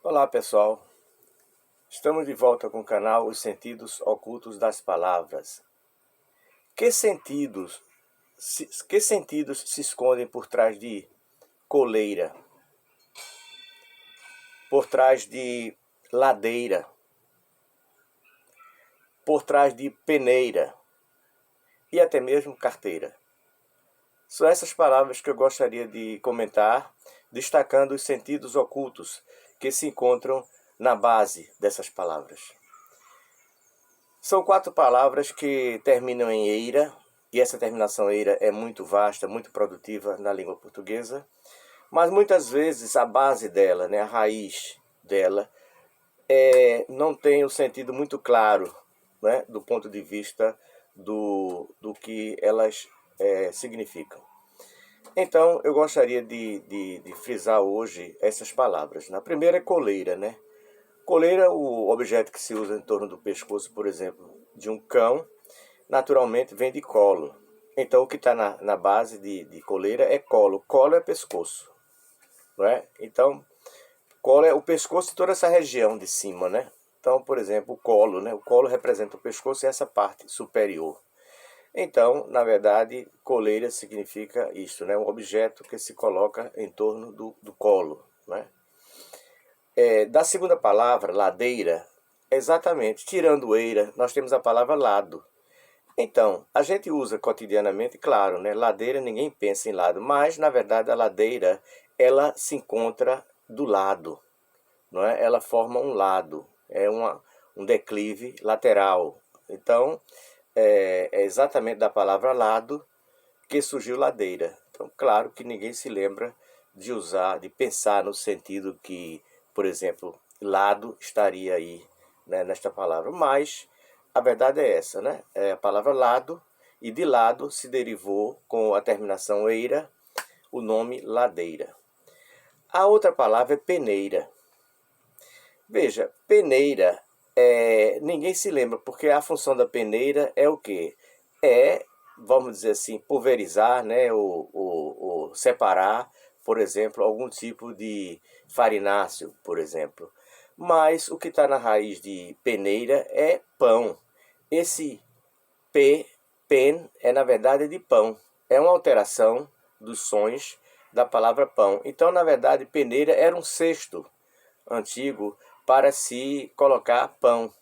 Olá pessoal, estamos de volta com o canal Os Sentidos Ocultos das Palavras. Que sentidos, que sentidos se escondem por trás de coleira, por trás de ladeira, por trás de peneira e até mesmo carteira? São essas palavras que eu gostaria de comentar, destacando os sentidos ocultos que se encontram na base dessas palavras. São 4 palavras que terminam em eira, e essa terminação eira é muito vasta, muito produtiva na língua portuguesa, mas muitas vezes a base dela, a raiz dela, não tem o sentido muito claro, do ponto de vista do que elas significam. Então, eu gostaria de frisar hoje essas palavras. A primeira é coleira, Coleira, o objeto que se usa em torno do pescoço, por exemplo, de um cão, naturalmente vem de colo. Então, o que está na base de coleira é colo. Colo é pescoço, não é? Então, colo é o pescoço e toda essa região de cima, Então, por exemplo, o colo, O colo representa o pescoço e essa parte superior. Então, na verdade, coleira significa isto, Um objeto que se coloca em torno do colo, Da segunda palavra, ladeira, exatamente, tirando eira, nós temos a palavra lado. Então, a gente usa cotidianamente, claro, ladeira, ninguém pensa em lado, mas na verdade a ladeira, ela se encontra do lado, não é? Ela forma um lado, um declive lateral. Então, é exatamente da palavra lado que surgiu ladeira. Então, claro que ninguém se lembra de usar, de pensar no sentido que, por exemplo, lado estaria aí, nesta palavra. Mas a verdade é essa, É a palavra lado, e de lado se derivou, com a terminação eira, o nome ladeira. A outra palavra é peneira. Veja, peneira, ninguém se lembra, porque a função da peneira é o quê? Vamos dizer assim, pulverizar, ou separar, por exemplo, algum tipo de farináceo, por exemplo. Mas o que está na raiz de peneira é pão. Esse pen, na verdade de pão. É uma alteração dos sons da palavra pão. Então, na verdade, peneira era um cesto antigo para se colocar pão.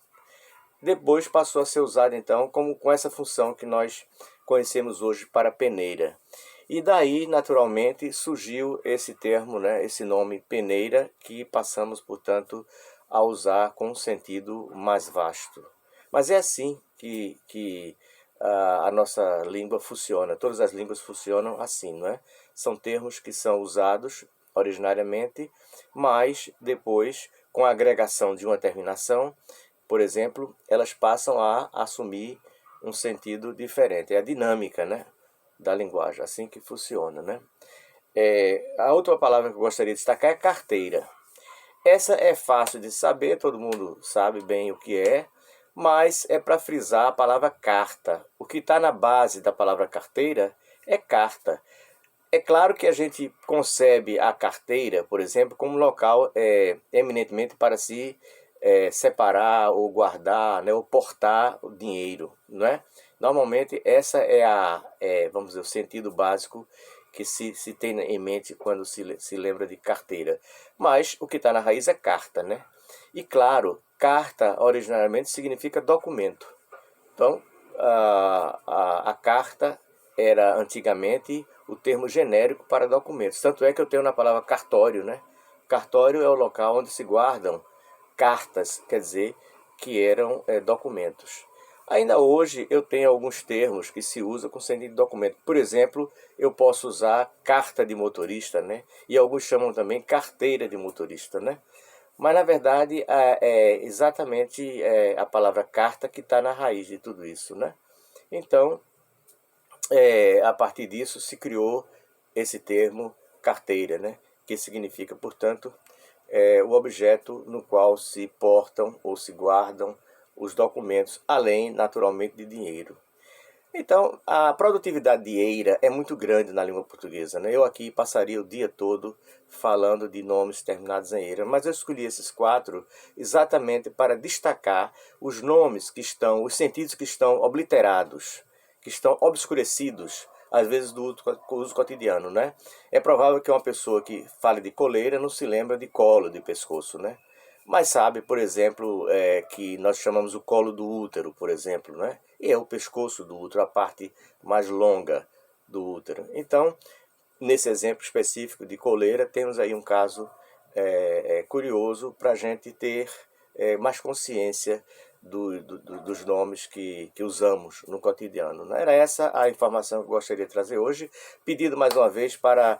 Depois passou a ser usado então com essa função que nós conhecemos hoje para peneira. E daí, naturalmente, surgiu esse termo, esse nome peneira, que passamos, portanto, a usar com um sentido mais vasto. Mas é assim que a nossa língua funciona. Todas as línguas funcionam assim, São termos que são usados originariamente, mas depois, com a agregação de uma terminação, por exemplo, elas passam a assumir um sentido diferente. É a dinâmica, da linguagem, assim que funciona, A outra palavra que eu gostaria de destacar é carteira. Essa é fácil de saber, todo mundo sabe bem o que é, mas é para frisar a palavra carta. O que está na base da palavra carteira é carta. É claro que a gente concebe a carteira, por exemplo, como local eminentemente para se separar ou guardar, ou portar o dinheiro, Normalmente essa vamos dizer, o sentido básico que se tem em mente quando se lembra de carteira. Mas o que está na raiz é carta, E claro, carta originalmente significa documento. Então, a carta era antigamente o termo genérico para documentos. Tanto é que eu tenho na palavra cartório, Cartório é o local onde se guardam cartas, quer dizer, que eram documentos. Ainda hoje eu tenho alguns termos que se usam com sentido de documento. Por exemplo, eu posso usar carta de motorista, E alguns chamam também carteira de motorista, Mas na verdade é exatamente a palavra carta que está na raiz de tudo isso, Então, a partir disso se criou esse termo carteira, Que significa, portanto, o objeto no qual se portam ou se guardam os documentos, além, naturalmente, de dinheiro. Então, a produtividade de eira é muito grande na língua portuguesa, né? Eu aqui passaria o dia todo falando de nomes terminados em eira, mas eu escolhi esses 4 exatamente para destacar os nomes que estão, os sentidos que estão obliterados, que estão obscurecidos, às vezes do uso cotidiano, né? É provável que uma pessoa que fale de coleira não se lembre de colo, de pescoço, né? Mas sabe, por exemplo, que nós chamamos o colo do útero, por exemplo, né? E é o pescoço do útero, a parte mais longa do útero. Então, nesse exemplo específico de coleira, temos aí um caso curioso para a gente ter mais consciência dos nomes que usamos no cotidiano, né? Era essa a informação que eu gostaria de trazer hoje. Pedido mais uma vez para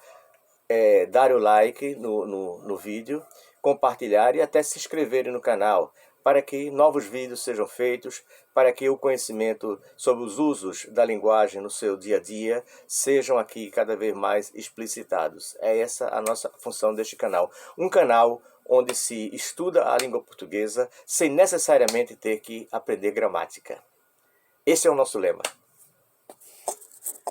dar o like no vídeo, compartilhar e até se inscreverem no canal, para que novos vídeos sejam feitos, para que o conhecimento sobre os usos da linguagem no seu dia a dia sejam aqui cada vez mais explicitados. É essa a nossa função deste canal. Um canal onde se estuda a língua portuguesa sem necessariamente ter que aprender gramática. Esse é o nosso lema.